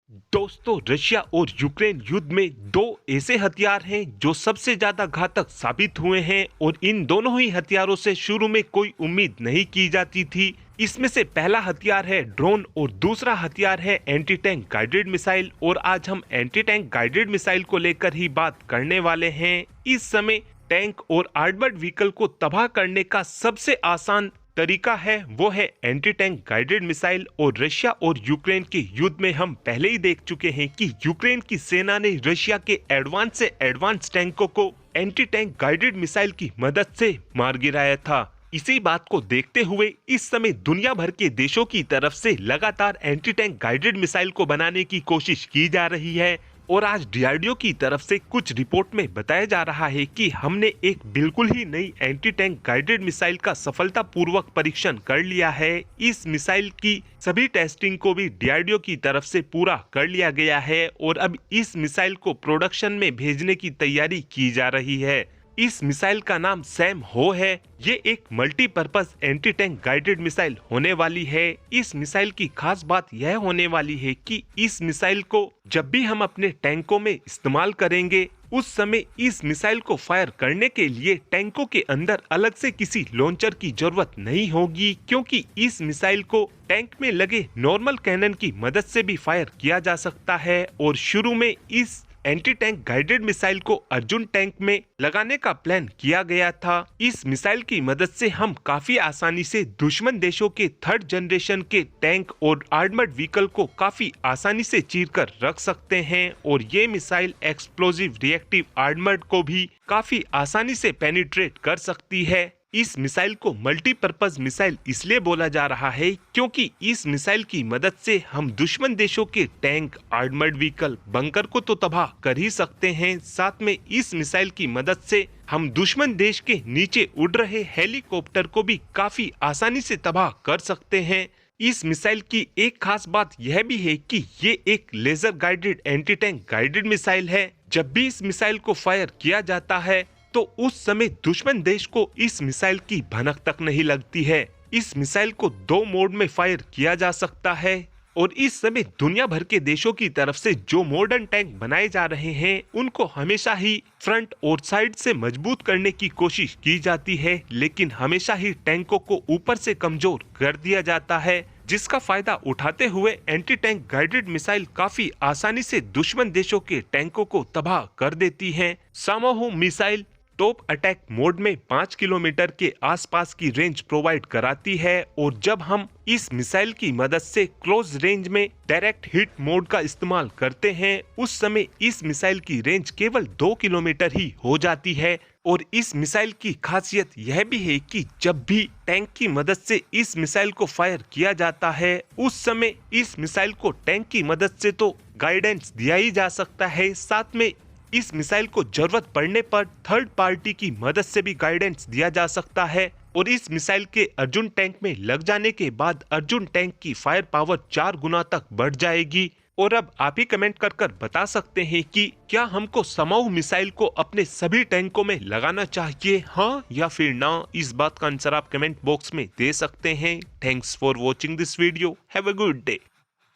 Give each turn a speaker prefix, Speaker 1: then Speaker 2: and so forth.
Speaker 1: दोस्तों, रशिया और यूक्रेन युद्ध में दो ऐसे हथियार हैं जो सबसे ज्यादा घातक साबित हुए हैं और इन दोनों ही हथियारों से शुरू में कोई उम्मीद नहीं की जाती थी। इसमें से पहला हथियार है ड्रोन और दूसरा हथियार है एंटी टैंक गाइडेड मिसाइल। और आज हम एंटी टैंक गाइडेड मिसाइल को लेकर ही बात करने वाले हैं। इस समय टैंक और आर्मर्ड व्हीकल को तबाह करने का सबसे आसान तरीका है वो है एंटी टैंक गाइडेड मिसाइल। और रशिया और यूक्रेन के युद्ध में हम पहले ही देख चुके हैं कि यूक्रेन की सेना ने रशिया के एडवांस से एडवांस टैंकों को एंटी टैंक गाइडेड मिसाइल की मदद से मार गिराया था। इसी बात को देखते हुए इस समय दुनिया भर के देशों की तरफ से लगातार एंटी टैंक गाइडेड मिसाइल को बनाने की कोशिश की जा रही है। और आज डीआरडीओ की तरफ से कुछ रिपोर्ट में बताया जा रहा है कि हमने एक बिल्कुल ही नई एंटी टैंक गाइडेड मिसाइल का सफलतापूर्वक परीक्षण कर लिया है। इस मिसाइल की सभी टेस्टिंग को भी डीआरडीओ की तरफ से पूरा कर लिया गया है और अब इस मिसाइल को प्रोडक्शन में भेजने की तैयारी की जा रही है। इस मिसाइल का नाम सैम हो है। ये एक multipurpose anti tank guided missile होने वाली है। इस मिसाइल की खास बात यह होने वाली है कि इस मिसाइल को जब भी हम अपने टैंकों में इस्तेमाल करेंगे उस समय इस मिसाइल को फायर करने के लिए टैंकों के अंदर अलग से किसी लॉन्चर की जरूरत नहीं होगी, क्योंकि इस मिसाइल को टैंक में लगे नॉर्मल कैनन की मदद से भी फायर किया जा सकता है। और शुरू में इस एंटी टैंक गाइडेड मिसाइल को अर्जुन टैंक में लगाने का प्लान किया गया था। इस मिसाइल की मदद से हम काफी आसानी से दुश्मन देशों के थर्ड जनरेशन के टैंक और आर्मर्ड व्हीकल को काफी आसानी से चीरकर रख सकते हैं। और ये मिसाइल एक्सप्लोजिव रिएक्टिव आर्मर्ड को भी काफी आसानी से पेनिट्रेट कर सकती है। इस मिसाइल को मल्टीपर्पज मिसाइल इसलिए बोला जा रहा है क्योंकि इस मिसाइल की मदद से हम दुश्मन देशों के टैंक, आर्मर्ड व्हीकल, बंकर को तो तबाह कर ही सकते हैं, साथ में इस मिसाइल की मदद से हम दुश्मन देश के नीचे उड़ रहे हेलीकॉप्टर को भी काफी आसानी से तबाह कर सकते हैं। इस मिसाइल की एक खास बात यह भी है कि ये एक laser guided anti tank guided missile है। जब भी इस मिसाइल को फायर किया जाता है तो उस समय दुश्मन देश को इस मिसाइल की भनक तक नहीं लगती है। इस मिसाइल को दो मोड में फायर किया जा सकता है और इस समय दुनिया भर के देशों की तरफ से जो मॉडर्न टैंक बनाए जा रहे हैं उनको हमेशा ही फ्रंट और साइड से मजबूत करने की कोशिश की जाती है, लेकिन हमेशा ही टैंकों को ऊपर से कमजोर कर दिया जाता है, जिसका फायदा उठाते हुए एंटी टैंक गाइडेड मिसाइल काफी आसानी से दुश्मन देशों के टैंकों को तबाह कर देती है। सामोहो मिसाइल टॉप अटैक मोड में 5 किलोमीटर के आसपास की रेंज प्रोवाइड कराती है और जब हम इस मिसाइल की मदद से क्लोज रेंज में डायरेक्ट हिट मोड का इस्तेमाल करते हैं उस समय इस मिसाइल की रेंज केवल 2 किलोमीटर ही हो जाती है। और इस मिसाइल की खासियत यह भी है कि जब भी टैंक की मदद से इस मिसाइल को फायर किया जाता है उस समय इस मिसाइल को टैंक की मदद से तो गाइडेंस दिया ही जा सकता है, साथ में इस मिसाइल को जरूरत पड़ने पर थर्ड पार्टी की मदद से भी गाइडेंस दिया जा सकता है। और इस मिसाइल के अर्जुन टैंक में लग जाने के बाद अर्जुन टैंक की फायर पावर 4 गुना तक बढ़ जाएगी। और अब आप ही कमेंट कर बता सकते हैं कि क्या हमको समूह मिसाइल को अपने सभी टैंकों में लगाना चाहिए, हाँ या फिर ना। इस बात का आंसर आप कमेंट बॉक्स में दे सकते हैं। Thanks for watching this video. Have a good day.